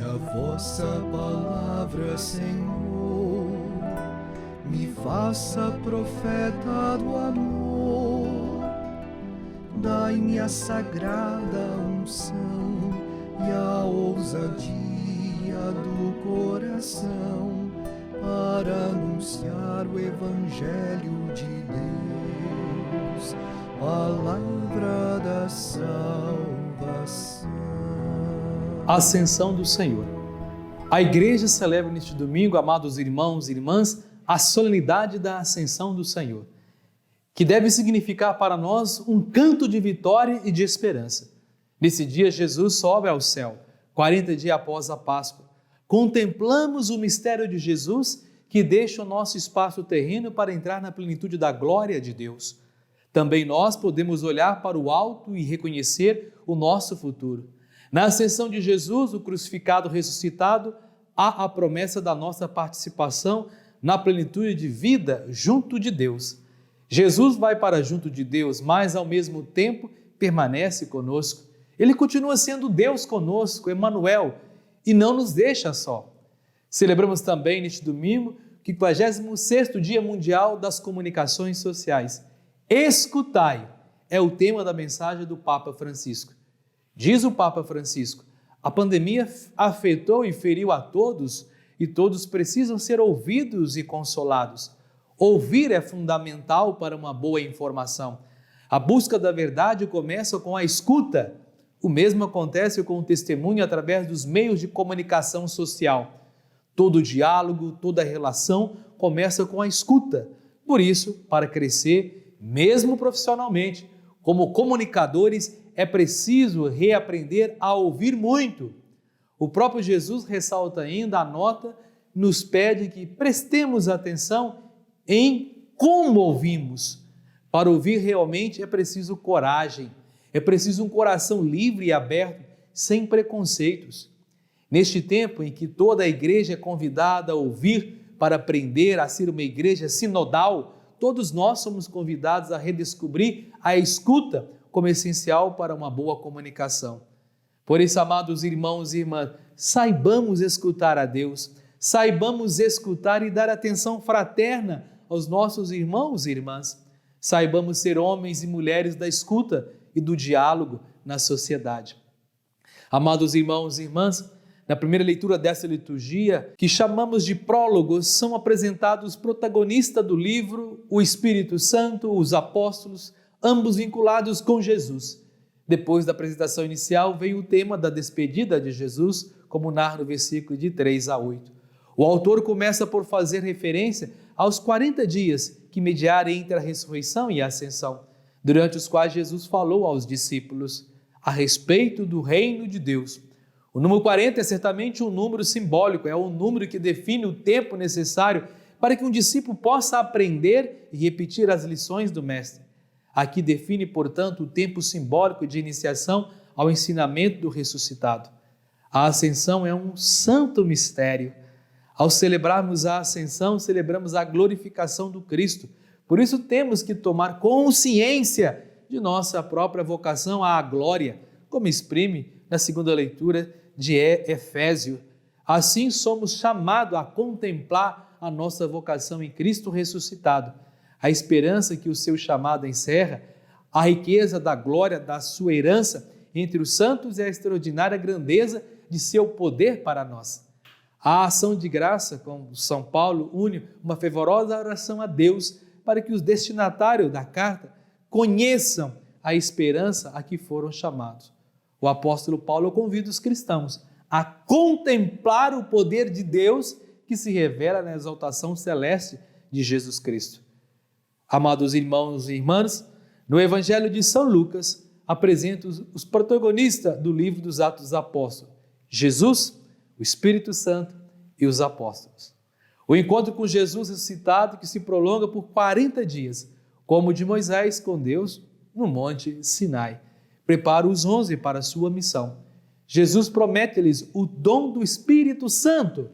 a vossa palavra, Senhor, me faça profeta do amor. Dai-me a sagrada unção e a ousadia do coração para anunciar o Evangelho de Deus, palavra da salvação. Ascensão do Senhor. A Igreja celebra neste domingo, amados irmãos e irmãs, a solenidade da Ascensão do Senhor, que deve significar para nós um canto de vitória e de esperança. Nesse dia, Jesus sobe ao céu, 40 dias após a Páscoa. Contemplamos o mistério de Jesus, que deixa o nosso espaço terreno para entrar na plenitude da glória de Deus. Também nós podemos olhar para o alto e reconhecer o nosso futuro. Na ascensão de Jesus, o crucificado ressuscitado, há a promessa da nossa participação na plenitude de vida junto de Deus. Jesus vai para junto de Deus, mas ao mesmo tempo permanece conosco. Ele continua sendo Deus conosco, Emmanuel, e não nos deixa só. Celebramos também neste domingo o 56º Dia Mundial das Comunicações Sociais. Escutai é o tema da mensagem do Papa Francisco. Diz o Papa Francisco, a pandemia afetou e feriu a todos e todos precisam ser ouvidos e consolados. Ouvir é fundamental para uma boa informação. A busca da verdade começa com a escuta. O mesmo acontece com o testemunho através dos meios de comunicação social. Todo diálogo, toda relação começa com a escuta. Por isso, para crescer, mesmo profissionalmente, como comunicadores, é preciso reaprender a ouvir muito. O próprio Jesus ressalta ainda a nota, nos pede que prestemos atenção em como ouvimos. Para ouvir realmente é preciso coragem, é preciso um coração livre e aberto, sem preconceitos. Neste tempo em que toda a igreja é convidada a ouvir para aprender a ser uma igreja sinodal, todos nós somos convidados a redescobrir a escuta como essencial para uma boa comunicação. Por isso, amados irmãos e irmãs, saibamos escutar a Deus, saibamos escutar e dar atenção fraterna aos nossos irmãos e irmãs. Saibamos ser homens e mulheres da escuta e do diálogo na sociedade. Amados irmãos e irmãs, na primeira leitura dessa liturgia, que chamamos de prólogo, são apresentados os protagonistas do livro, o Espírito Santo, os apóstolos, ambos vinculados com Jesus. Depois da apresentação inicial, veio o tema da despedida de Jesus, como narra no versículo de 3 a 8. O autor começa por fazer referência aos 40 dias que mediaram entre a ressurreição e a ascensão, durante os quais Jesus falou aos discípulos a respeito do reino de Deus. O número 40 é certamente um número simbólico, é o número que define o tempo necessário para que um discípulo possa aprender e repetir as lições do Mestre. Aqui define, portanto, o tempo simbólico de iniciação ao ensinamento do ressuscitado. A ascensão é um santo mistério. Ao celebrarmos a ascensão, celebramos a glorificação do Cristo. Por isso temos que tomar consciência de nossa própria vocação à glória, como exprime na segunda leitura de Efésio. Assim somos chamados a contemplar a nossa vocação em Cristo ressuscitado, a esperança que o seu chamado encerra, a riqueza da glória da sua herança entre os santos e a extraordinária grandeza de seu poder para nós. A ação de graça, como São Paulo une uma fervorosa oração a Deus para que os destinatários da carta conheçam a esperança a que foram chamados. O apóstolo Paulo convida os cristãos a contemplar o poder de Deus que se revela na exaltação celeste de Jesus Cristo. Amados irmãos e irmãs, no Evangelho de São Lucas, apresenta os protagonistas do livro dos Atos dos Apóstolos: Jesus, o Espírito Santo e os apóstolos. O encontro com Jesus ressuscitado que se prolonga por 40 dias, como o de Moisés com Deus no Monte Sinai, prepara os 11 para a sua missão. Jesus promete-lhes o dom do Espírito Santo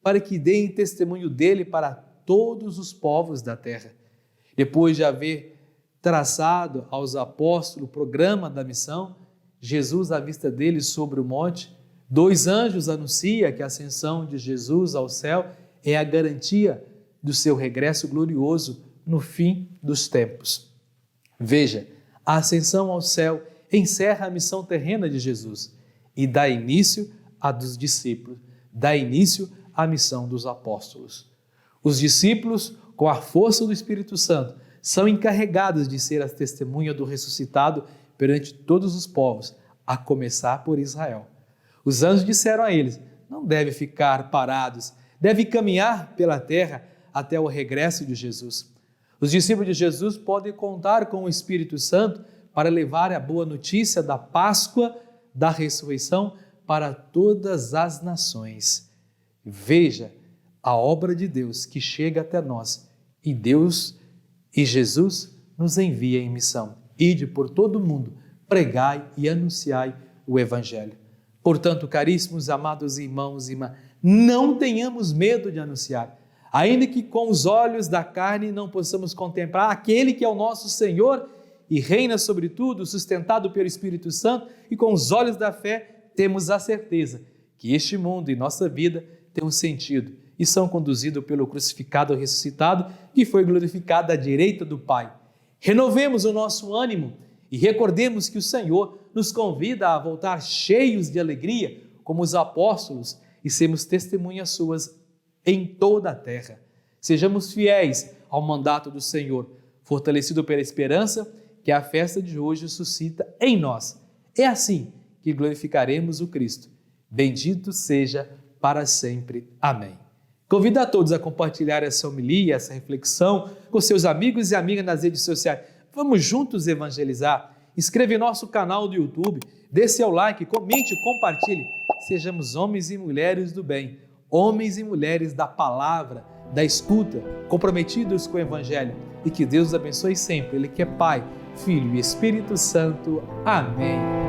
para que deem testemunho dele para todos os povos da terra. Depois de haver traçado aos apóstolos o programa da missão, Jesus, à vista deles sobre o monte, 2 anjos anunciam que a ascensão de Jesus ao céu é a garantia do seu regresso glorioso no fim dos tempos. Veja, a ascensão ao céu encerra a missão terrena de Jesus e dá início à dos discípulos, dá início à missão dos apóstolos. Os discípulos, com a força do Espírito Santo, são encarregados de ser as testemunhas do ressuscitado perante todos os povos, a começar por Israel. Os anjos disseram a eles: não devem ficar parados, devem caminhar pela terra até o regresso de Jesus. Os discípulos de Jesus podem contar com o Espírito Santo para levar a boa notícia da Páscoa, da ressurreição para todas as nações. Veja a obra de Deus que chega até nós e Jesus nos envia em missão. Ide por todo o mundo, pregai e anunciai o Evangelho. Portanto, caríssimos, amados irmãos e irmãs, não tenhamos medo de anunciar, ainda que com os olhos da carne não possamos contemplar aquele que é o nosso Senhor e reina sobre tudo, sustentado pelo Espírito Santo, e com os olhos da fé temos a certeza que este mundo e nossa vida têm um sentido e são conduzidos pelo crucificado e ressuscitado, que foi glorificado à direita do Pai. Renovemos o nosso ânimo e recordemos que o Senhor nos convida a voltar cheios de alegria, como os apóstolos, e sermos testemunhas suas em toda a terra. Sejamos fiéis ao mandato do Senhor, fortalecido pela esperança que a festa de hoje suscita em nós. É assim que glorificaremos o Cristo. Bendito seja para sempre. Amém. Convido a todos a compartilhar essa homilia, essa reflexão com seus amigos e amigas nas redes sociais. Vamos juntos evangelizar. Inscreva em nosso canal do YouTube, dê seu like, comente, compartilhe. Sejamos homens e mulheres do bem, homens e mulheres da palavra, da escuta, comprometidos com o Evangelho. E que Deus os abençoe sempre. Ele que é Pai, Filho e Espírito Santo. Amém.